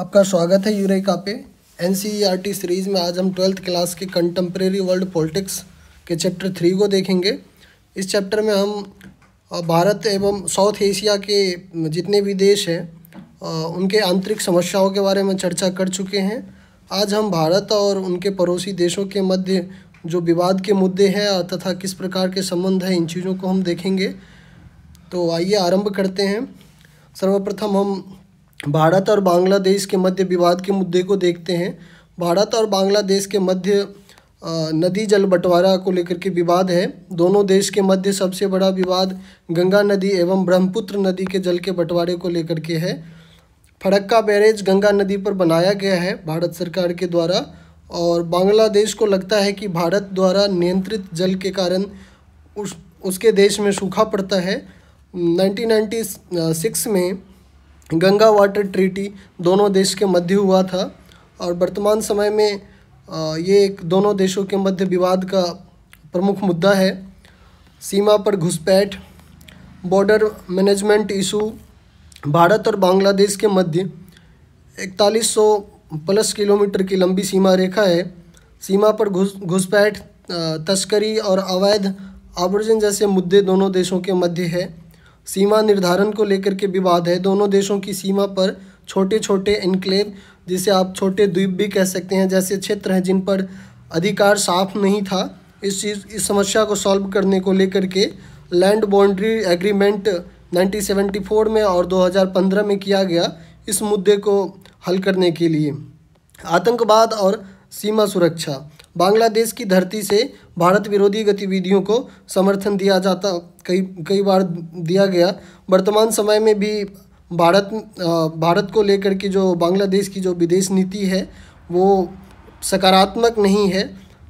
आपका स्वागत है यूरेका पे। एनसीईआरटी सीरीज़ में आज हम 12th क्लास के कंटेम्प्रेरी वर्ल्ड पॉलिटिक्स के चैप्टर 3 को देखेंगे। इस चैप्टर में हम भारत एवं साउथ एशिया के जितने भी देश हैं उनके आंतरिक समस्याओं के बारे में चर्चा कर चुके हैं। आज हम भारत और उनके पड़ोसी देशों के मध्य जो विवाद के मुद्दे हैं तथा किस प्रकार के संबंध हैं, इन चीज़ों को हम देखेंगे। तो आइए आरंभ करते हैं। सर्वप्रथम हम भारत और बांग्लादेश के मध्य विवाद के मुद्दे को देखते हैं। भारत और बांग्लादेश के मध्य नदी जल बंटवारा को लेकर के विवाद है। दोनों देश के मध्य सबसे बड़ा विवाद गंगा नदी एवं ब्रह्मपुत्र नदी के जल के बंटवारे को लेकर के है। फरक्का बैरेज गंगा नदी पर बनाया गया है भारत सरकार के द्वारा, और बांग्लादेश को लगता है कि भारत द्वारा नियंत्रित जल के कारण उसके देश में सूखा पड़ता है। 1996 में गंगा वाटर ट्रीटी दोनों देश के मध्य हुआ था, और वर्तमान समय में ये एक दोनों देशों के मध्य विवाद का प्रमुख मुद्दा है। सीमा पर घुसपैठ, बॉर्डर मैनेजमेंट इशू। भारत और बांग्लादेश के मध्य 4100 प्लस किलोमीटर की लंबी सीमा रेखा है। सीमा पर घुसपैठ, तस्करी और अवैध आव्रजन जैसे मुद्दे दोनों देशों के मध्य है। सीमा निर्धारण को लेकर के विवाद है। दोनों देशों की सीमा पर छोटे छोटे एन्क्लेव, जिसे आप छोटे द्वीप भी कह सकते हैं, जैसे क्षेत्र हैं जिन पर अधिकार साफ नहीं था। इस समस्या को सॉल्व करने को लेकर के लैंड बाउंड्री एग्रीमेंट 1974 में और 2015 में किया गया, इस मुद्दे को हल करने के लिए। आतंकवाद और सीमा सुरक्षा। बांग्लादेश की धरती से भारत विरोधी गतिविधियों को समर्थन दिया जाता, कई बार दिया गया। वर्तमान समय में भी भारत को लेकर के जो बांग्लादेश की जो विदेश नीति है वो सकारात्मक नहीं है,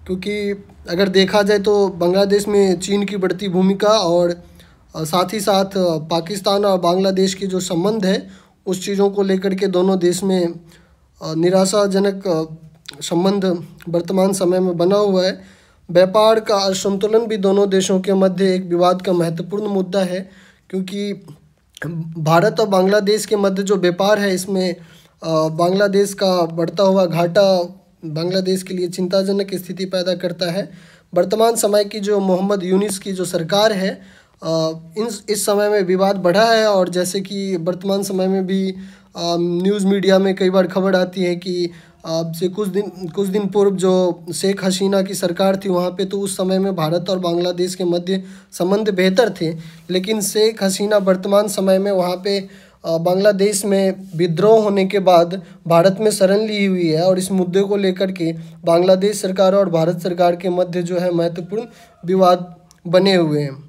क्योंकि अगर देखा जाए तो बांग्लादेश में चीन की बढ़ती भूमिका और साथ ही साथ पाकिस्तान और बांग्लादेश के जो संबंध है उस चीज़ों को लेकर के दोनों देश में निराशाजनक संबंध वर्तमान समय में बना हुआ है। व्यापार का असंतुलन भी दोनों देशों के मध्य एक विवाद का महत्वपूर्ण मुद्दा है, क्योंकि भारत और बांग्लादेश के मध्य जो व्यापार है इसमें बांग्लादेश का बढ़ता हुआ घाटा बांग्लादेश के लिए चिंताजनक स्थिति पैदा करता है। वर्तमान समय की जो मोहम्मद यूनिस की जो सरकार है इस समय में विवाद बढ़ा है, और जैसे कि वर्तमान समय में भी न्यूज़ मीडिया में कई बार खबर आती है कि से कुछ दिन पूर्व जो शेख हसीना की सरकार थी वहाँ पे, तो उस समय में भारत और बांग्लादेश के मध्य संबंध बेहतर थे। लेकिन शेख हसीना वर्तमान समय में वहाँ पे बांग्लादेश में विद्रोह होने के बाद भारत में शरण ली हुई है, और इस मुद्दे को लेकर के बांग्लादेश सरकार और भारत सरकार के मध्य जो है महत्वपूर्ण विवाद बने हुए हैं।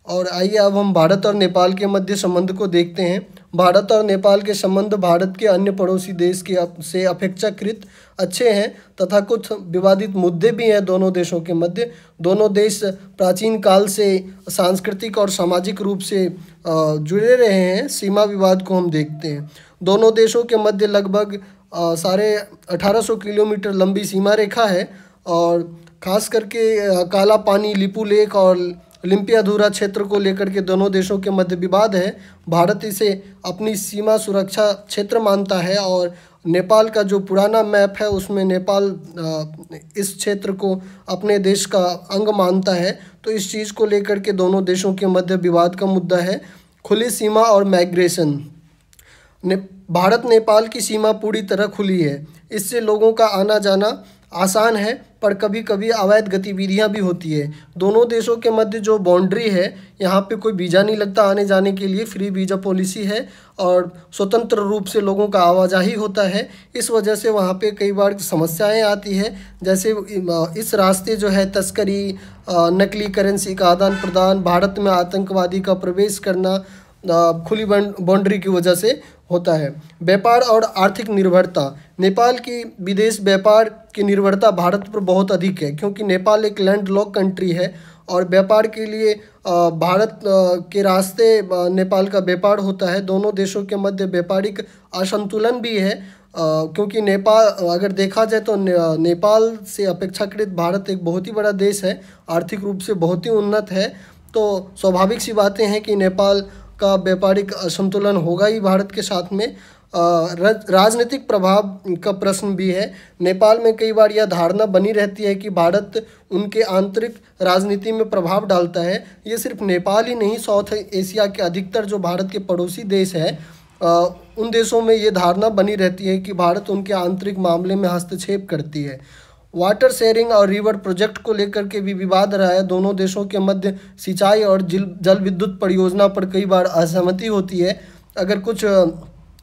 और आइए अब हम भारत और नेपाल के मध्य संबंध को देखते हैं। भारत और नेपाल के संबंध भारत के अन्य पड़ोसी देश के से अपेक्षाकृत अच्छे हैं, तथा कुछ विवादित मुद्दे भी हैं दोनों देशों के मध्य। दोनों देश प्राचीन काल से सांस्कृतिक और सामाजिक रूप से जुड़े रहे हैं। सीमा विवाद को हम देखते हैं। दोनों देशों के मध्य लगभग 1850 किलोमीटर लंबी सीमा रेखा है, और ख़ास करके काला पानी, लिपू लेक और ओलंपियाधुरा क्षेत्र को लेकर के दोनों देशों के मध्य विवाद है। भारत इसे अपनी सीमा सुरक्षा क्षेत्र मानता है, और नेपाल का जो पुराना मैप है उसमें नेपाल इस क्षेत्र को अपने देश का अंग मानता है। तो इस चीज़ को लेकर के दोनों देशों के मध्य विवाद का मुद्दा है खुली सीमा और माइग्रेशन। भारत नेपाल की सीमा पूरी तरह खुली है, इससे लोगों का आना जाना आसान है, पर कभी कभी अवैध गतिविधियां भी होती है। दोनों देशों के मध्य जो बाउंड्री है यहाँ पे कोई वीज़ा नहीं लगता आने जाने के लिए, फ्री वीज़ा पॉलिसी है, और स्वतंत्र रूप से लोगों का आवाजाही होता है। इस वजह से वहाँ पे कई बार समस्याएं आती है, जैसे इस रास्ते जो है तस्करी, नकली करेंसी का आदान प्रदान, भारत में आतंकवादी का प्रवेश करना खुली बाउंड्री की वजह से होता है। व्यापार और आर्थिक निर्भरता। नेपाल की विदेश व्यापार की निर्भरता भारत पर बहुत अधिक है, क्योंकि नेपाल एक लैंडलॉक कंट्री है, और व्यापार के लिए भारत के रास्ते नेपाल का व्यापार होता है। दोनों देशों के मध्य व्यापारिक असंतुलन भी है, क्योंकि नेपाल अगर देखा जाए तो नेपाल से अपेक्षाकृत भारत एक बहुत ही बड़ा देश है, आर्थिक रूप से बहुत ही उन्नत है। तो स्वाभाविक सी बातें हैं कि नेपाल का व्यापारिक असंतुलन होगा ही भारत के साथ में। राजनीतिक प्रभाव का प्रश्न भी है। नेपाल में कई बार यह धारणा बनी रहती है कि भारत उनके आंतरिक राजनीति में प्रभाव डालता है। ये सिर्फ नेपाल ही नहीं, साउथ एशिया के अधिकतर जो भारत के पड़ोसी देश हैं उन देशों में ये धारणा बनी रहती है कि भारत उनके आंतरिक मामले में हस्तक्षेप करती है। वाटर शेयरिंग और रिवर प्रोजेक्ट को लेकर के भी विवाद रहा है। दोनों देशों के मध्य सिंचाई और जल विद्युत परियोजना पर कई बार असहमति होती है। अगर कुछ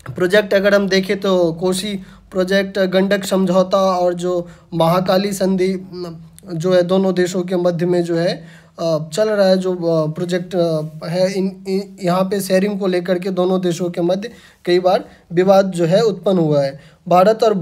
प्रोजेक्ट अगर हम देखें तो कोसी प्रोजेक्ट, गंडक समझौता और जो महाकाली संधि जो है दोनों देशों के मध्य में जो है चल रहा है, जो प्रोजेक्ट है यहाँ पे शेयरिंग को लेकर के दोनों देशों के मध्य कई बार विवाद जो है उत्पन्न हुआ है। भारत और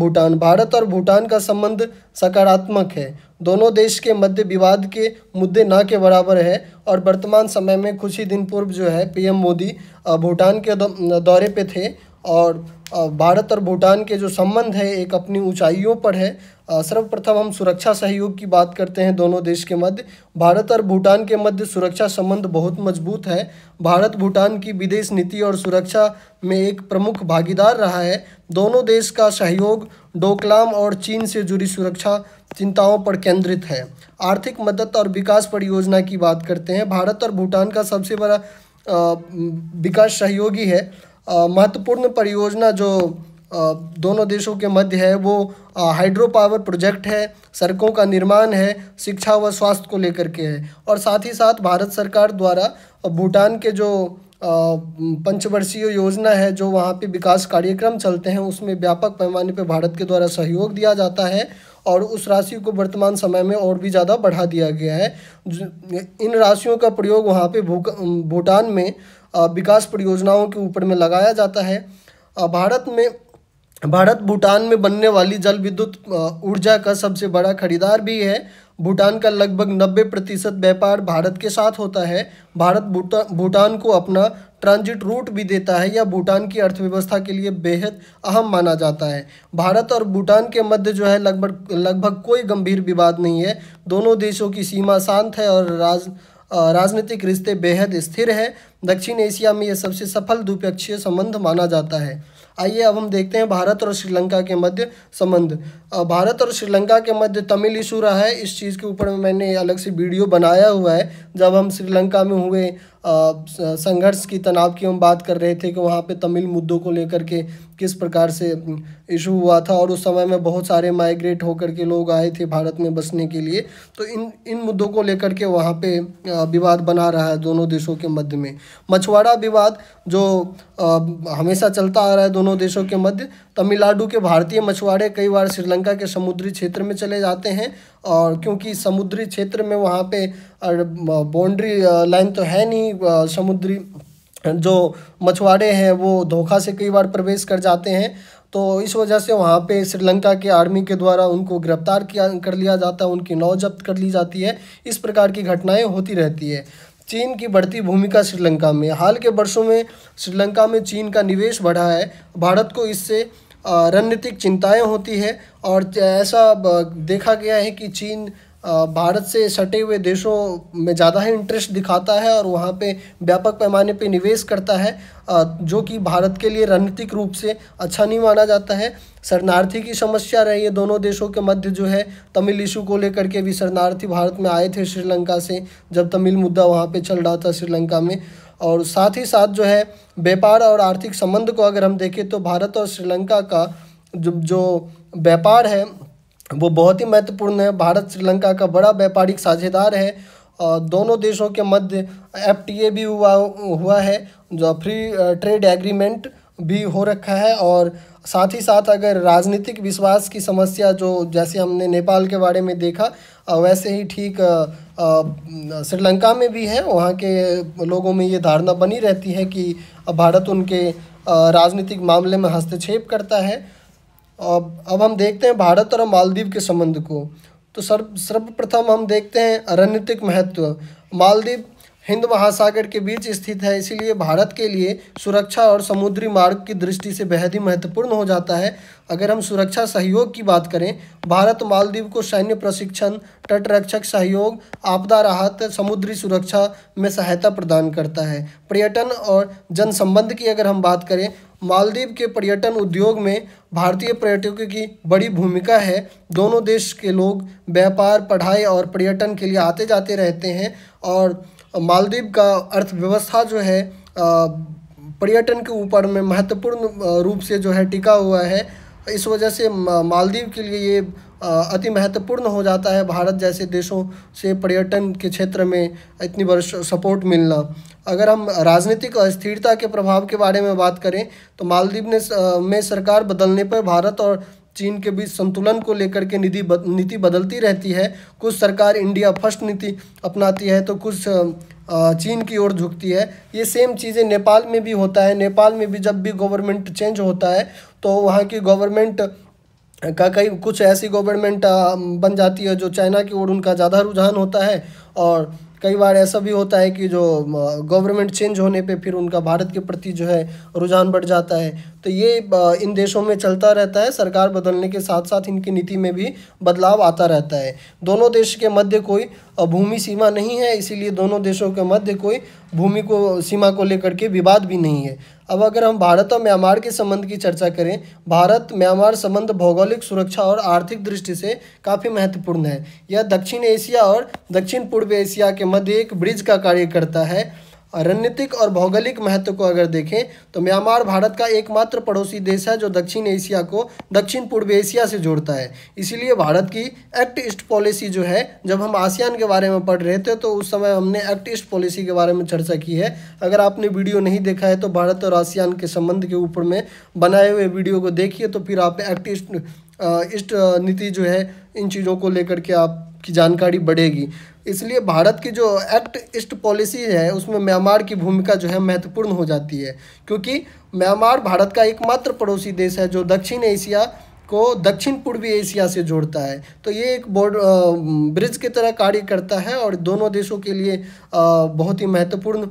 भूटान का संबंध सकारात्मक है। दोनों देश के मध्य विवाद के मुद्दे ना के बराबर है और वर्तमान समय में कुछ ही दिन पूर्व जो है पीएम मोदी भूटान के दौरे पे थे और भारत और भूटान के जो संबंध है एक अपनी ऊंचाइयों पर है। सर्वप्रथम हम सुरक्षा सहयोग की बात करते हैं। दोनों देश के मध्य, भारत और भूटान के मध्य सुरक्षा संबंध बहुत मजबूत है। भारत भूटान की विदेश नीति और सुरक्षा में एक प्रमुख भागीदार रहा है। दोनों देश का सहयोग डोकलाम और चीन से जुड़ी सुरक्षा चिंताओं पर केंद्रित है। आर्थिक मदद और विकास परियोजना की बात करते हैं। भारत और भूटान का सबसे बड़ा विकास सहयोगी है। महत्वपूर्ण परियोजना जो दोनों देशों के मध्य है वो हाइड्रो पावर प्रोजेक्ट है, सड़कों का निर्माण है, शिक्षा व स्वास्थ्य को लेकर के है। और साथ ही साथ भारत सरकार द्वारा भूटान के जो पंचवर्षीय योजना है, जो वहाँ पे विकास कार्यक्रम चलते हैं, उसमें व्यापक पैमाने पे भारत के द्वारा सहयोग दिया जाता है और उस राशि को वर्तमान समय में और भी ज़्यादा बढ़ा दिया गया है। इन राशियों का प्रयोग वहाँ पे भूटान में विकास परियोजनाओं के ऊपर में लगाया जाता है। भारत भूटान में बनने वाली जल विद्युत ऊर्जा का सबसे बड़ा खरीदार भी है। भूटान का लगभग 90% व्यापार भारत के साथ होता है। भारत भूटान को अपना ट्रांजिट रूट भी देता है। यह भूटान की अर्थव्यवस्था के लिए बेहद अहम माना जाता है। भारत और भूटान के मध्य जो है लगभग कोई गंभीर विवाद नहीं है। दोनों देशों की सीमा शांत है और राजनीतिक रिश्ते बेहद स्थिर है। दक्षिण एशिया में यह सबसे सफल द्विपक्षीय संबंध माना जाता है। आइए अब हम देखते हैं भारत और श्रीलंका के मध्य संबंध। भारत और श्रीलंका के मध्य तमिल इशू रहा है। इस चीज़ के ऊपर मैंने अलग से वीडियो बनाया हुआ है। जब हम श्रीलंका में हुए संघर्ष की, तनाव की हम बात कर रहे थे कि वहाँ पे तमिल मुद्दों को लेकर के किस प्रकार से इशू हुआ था और उस समय में बहुत सारे माइग्रेट होकर के लोग आए थे भारत में बसने के लिए। तो इन मुद्दों को लेकर के वहाँ पे विवाद बना रहा है दोनों देशों के मध्य में। मछुआरा विवाद जो हमेशा चलता आ रहा है दोनों देशों के मध्य। तमिलनाडु के भारतीय मछुआरे कई बार श्रीलंका के समुद्री क्षेत्र में चले जाते हैं और क्योंकि समुद्री क्षेत्र में वहाँ पे बाउंड्री लाइन तो है नहीं, समुद्री जो मछुआरे हैं वो धोखा से कई बार प्रवेश कर जाते हैं। तो इस वजह से वहाँ पे श्रीलंका के आर्मी के द्वारा उनको गिरफ्तार कर लिया जाता है, उनकी नाव जब्त कर ली जाती है। इस प्रकार की घटनाएं होती रहती है। चीन की बढ़ती भूमिका श्रीलंका में। हाल के वर्षों में श्रीलंका में चीन का निवेश बढ़ा है। भारत को इससे रणनीतिक चिंताएं होती है और ऐसा देखा गया है कि चीन भारत से सटे हुए देशों में ज़्यादा ही इंटरेस्ट दिखाता है और वहाँ पे व्यापक पैमाने पे निवेश करता है, जो कि भारत के लिए रणनीतिक रूप से अच्छा नहीं माना जाता है। शरणार्थी की समस्या रही है दोनों देशों के मध्य जो है। तमिल इशू को लेकर के भी शरणार्थी भारत में आए थे श्रीलंका से, जब तमिल मुद्दा वहाँ पे चल रहा था श्रीलंका में। और साथ ही साथ जो है व्यापार और आर्थिक संबंध को अगर हम देखें तो भारत और श्रीलंका का जो व्यापार है वो बहुत ही महत्वपूर्ण है। भारत श्रीलंका का बड़ा व्यापारिक साझेदार है। दोनों देशों के मध्य FTA भी हुआ है, जो फ्री ट्रेड एग्रीमेंट भी हो रखा है। और साथ ही साथ अगर राजनीतिक विश्वास की समस्या जो जैसे हमने नेपाल के बारे में देखा वैसे ही ठीक श्रीलंका में भी है। वहाँ के लोगों में ये धारणा बनी रहती है कि भारत उनके राजनीतिक मामले में हस्तक्षेप करता है। अब हम देखते हैं भारत और मालदीव के संबंध को। तो सर्वप्रथम हम देखते हैं रणनीतिक महत्व। मालदीव हिंद महासागर के बीच स्थित है, इसीलिए भारत के लिए सुरक्षा और समुद्री मार्ग की दृष्टि से बेहद ही महत्वपूर्ण हो जाता है। अगर हम सुरक्षा सहयोग की बात करें, भारत मालदीव को सैन्य प्रशिक्षण, तटरक्षक सहयोग, आपदा राहत, समुद्री सुरक्षा में सहायता प्रदान करता है। पर्यटन और जनसंबंध की अगर हम बात करें, मालदीव के पर्यटन उद्योग में भारतीय पर्यटकों की बड़ी भूमिका है। दोनों देश के लोग व्यापार, पढ़ाई और पर्यटन के लिए आते जाते रहते हैं और मालदीव का अर्थव्यवस्था जो है पर्यटन के ऊपर में महत्वपूर्ण रूप से जो है टिका हुआ है। इस वजह से मालदीव के लिए ये अति महत्वपूर्ण हो जाता है भारत जैसे देशों से पर्यटन के क्षेत्र में इतनी बड़ी सपोर्ट मिलना। अगर हम राजनीतिक अस्थिरता के प्रभाव के बारे में बात करें तो मालदीव में सरकार बदलने पर भारत और चीन के बीच संतुलन को लेकर के नीति बदलती रहती है। कुछ सरकार इंडिया फर्स्ट नीति अपनाती है तो कुछ चीन की ओर झुकती है। ये सेम चीज़ें नेपाल में भी होता है। नेपाल में भी जब भी गवर्नमेंट चेंज होता है तो वहाँ की गवर्नमेंट का कई कुछ ऐसी गवर्नमेंट बन जाती है जो चाइना की ओर उनका ज़्यादा रुझान होता है और कई बार ऐसा भी होता है कि जो गवर्नमेंट चेंज होने पे फिर उनका भारत के प्रति जो है रुझान बढ़ जाता है। तो ये इन देशों में चलता रहता है। सरकार बदलने के साथ साथ इनकी नीति में भी बदलाव आता रहता है। दोनों देश के मध्य कोई भूमि सीमा नहीं है, इसीलिए दोनों देशों के मध्य कोई भूमि को सीमा को लेकर के विवाद भी नहीं है। अब अगर हम भारत और म्यांमार के संबंध की चर्चा करें, भारत म्यांमार संबंध भौगोलिक, सुरक्षा और आर्थिक दृष्टि से काफ़ी महत्वपूर्ण है। यह दक्षिण एशिया और दक्षिण पूर्व एशिया के मध्य एक ब्रिज का कार्य करता है। रणनीतिक और भौगोलिक महत्व को अगर देखें तो म्यांमार भारत का एकमात्र पड़ोसी देश है जो दक्षिण एशिया को दक्षिण पूर्व एशिया से जोड़ता है। इसीलिए भारत की एक्ट ईस्ट पॉलिसी जो है, जब हम आसियान के बारे में पढ़ रहे थे तो उस समय हमने एक्ट ईस्ट पॉलिसी के बारे में चर्चा की है। अगर आपने वीडियो नहीं देखा है तो भारत और आसियान के संबंध के ऊपर में बनाए हुए वीडियो को देखिए, तो फिर आप एक्ट ईस्ट नीति जो है इन चीज़ों को लेकर के आपकी जानकारी बढ़ेगी। इसलिए भारत की जो एक्ट ईस्ट पॉलिसी है उसमें म्यांमार की भूमिका जो है महत्वपूर्ण हो जाती है, क्योंकि म्यांमार भारत का एकमात्र पड़ोसी देश है जो दक्षिण एशिया को दक्षिण पूर्वी एशिया से जोड़ता है। तो ये एक ब्रिज की तरह कार्य करता है और दोनों देशों के लिए बहुत ही महत्वपूर्ण,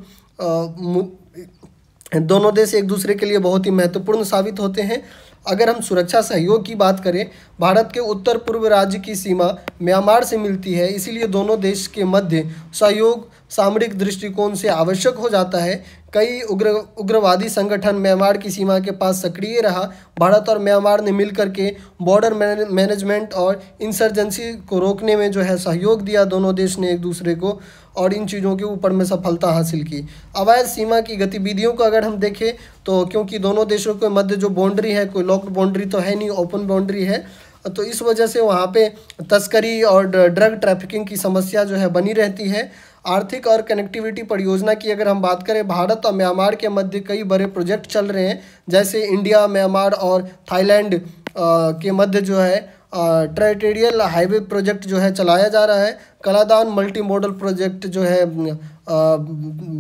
दोनों देश एक दूसरे के लिए बहुत ही महत्वपूर्ण साबित होते हैं। अगर हम सुरक्षा सहयोग की बात करें, भारत के उत्तर पूर्व राज्य की सीमा म्यांमार से मिलती है, इसीलिए दोनों देश के मध्य सहयोग सामरिक दृष्टिकोण से आवश्यक हो जाता है। कई उग्रवादी संगठन म्यांमार की सीमा के पास सक्रिय रहा। भारत और म्यांमार ने मिलकर के बॉर्डर मैनेजमेंट और इंसर्जेंसी को रोकने में जो है सहयोग दिया। दोनों देश ने एक दूसरे को और इन चीज़ों के ऊपर में सफलता हासिल की। अवैध सीमा की गतिविधियों को अगर हम देखें तो क्योंकि दोनों देशों के मध्य जो बाउंड्री है, कोई लॉक्ड बाउंड्री तो है नहीं, ओपन बाउंड्री है, तो इस वजह से वहाँ पे तस्करी और ड्रग ट्रैफिकिंग की समस्या जो है बनी रहती है। आर्थिक और कनेक्टिविटी परियोजना की अगर हम बात करें, भारत और म्यांमार के मध्य कई बड़े प्रोजेक्ट चल रहे हैं, जैसे इंडिया, म्यांमार और थाईलैंड के मध्य जो है टेरिटोरियल हाईवे प्रोजेक्ट जो है चलाया जा रहा है। कलादान मल्टी मॉडल प्रोजेक्ट जो है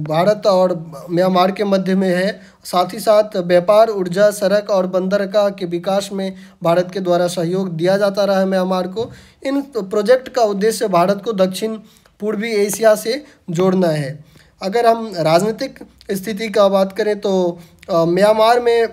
भारत और म्यांमार के मध्य में है। साथ ही साथ व्यापार, ऊर्जा, सड़क और बंदरगाह के विकास में भारत के द्वारा सहयोग दिया जाता रहा है म्यांमार को। इन प्रोजेक्ट का उद्देश्य भारत को दक्षिण पूर्वी एशिया से जोड़ना है। अगर हम राजनीतिक स्थिति का बात करें तो म्यांमार में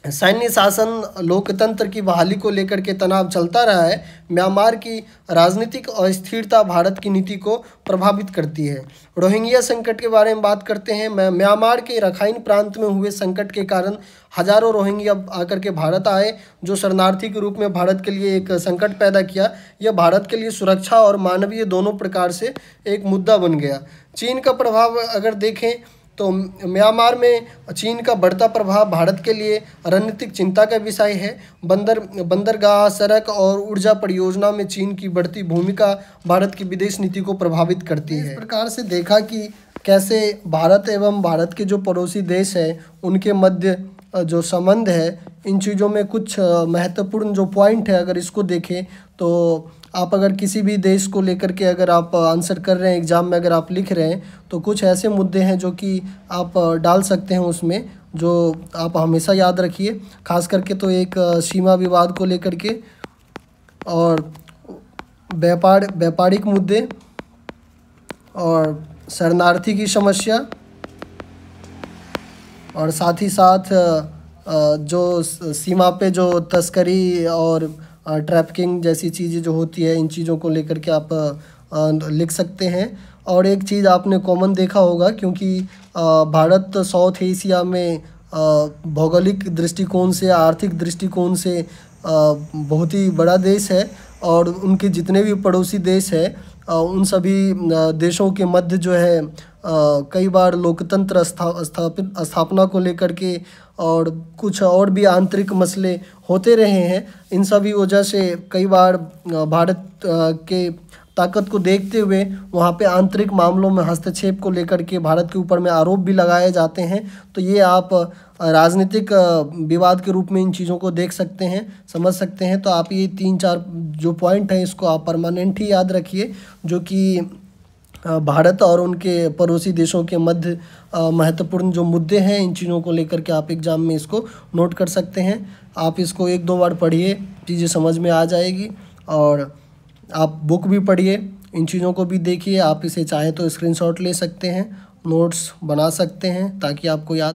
सैन्य शासन, लोकतंत्र की बहाली को लेकर के तनाव चलता रहा है। म्यांमार की राजनीतिक अस्थिरता भारत की नीति को प्रभावित करती है। रोहिंग्या संकट के बारे में बात करते हैं। म्यांमार के रखाइन प्रांत में हुए संकट के कारण हजारों रोहिंग्या आकर के भारत आए, जो शरणार्थी के रूप में भारत के लिए एक संकट पैदा किया। यह भारत के लिए सुरक्षा और मानवीय दोनों प्रकार से एक मुद्दा बन गया। चीन का प्रभाव अगर देखें तो म्यांमार में चीन का बढ़ता प्रभाव भारत के लिए रणनीतिक चिंता का विषय है। बंदरगाह, सड़क और ऊर्जा परियोजना में चीन की बढ़ती भूमिका भारत की विदेश नीति को प्रभावित करती है। इस प्रकार से देखा कि कैसे भारत एवं भारत के जो पड़ोसी देश हैं उनके मध्य जो संबंध है, इन चीज़ों में कुछ महत्वपूर्ण जो पॉइंट है अगर इसको देखें तो आप अगर किसी भी देश को लेकर के अगर आप आंसर कर रहे हैं, एग्ज़ाम में अगर आप लिख रहे हैं, तो कुछ ऐसे मुद्दे हैं जो कि आप डाल सकते हैं उसमें, जो आप हमेशा याद रखिए। खास करके तो एक सीमा विवाद को लेकर के और व्यापारिक मुद्दे और शरणार्थी की समस्या और साथ ही साथ जो सीमा पे जो तस्करी और ट्रैफिकिंग जैसी चीज़ें जो होती है, इन चीज़ों को लेकर के आप लिख सकते हैं। और एक चीज़ आपने कॉमन देखा होगा, क्योंकि भारत साउथ एशिया में भौगोलिक दृष्टिकोण से, आर्थिक दृष्टिकोण से बहुत ही बड़ा देश है और उनके जितने भी पड़ोसी देश है उन सभी देशों के मध्य जो है कई बार लोकतंत्र स्थापना को लेकर के और कुछ और भी आंतरिक मसले होते रहे हैं। इन सभी वजह से कई बार भारत के ताकत को देखते हुए वहाँ पे आंतरिक मामलों में हस्तक्षेप को लेकर के भारत के ऊपर में आरोप भी लगाए जाते हैं। तो ये आप राजनीतिक विवाद के रूप में इन चीज़ों को देख सकते हैं, समझ सकते हैं। तो आप ये 3-4 जो पॉइंट हैं इसको आप परमानेंट ही याद रखिए, जो कि भारत और उनके पड़ोसी देशों के मध्य महत्वपूर्ण जो मुद्दे हैं, इन चीज़ों को लेकर के आप एग्ज़ाम में इसको नोट कर सकते हैं। आप इसको 1-2 बार पढ़िए, चीज़ें समझ में आ जाएगी। और आप बुक भी पढ़िए, इन चीज़ों को भी देखिए। आप इसे चाहें तो स्क्रीनशॉट ले सकते हैं, नोट्स बना सकते हैं ताकि आपको याद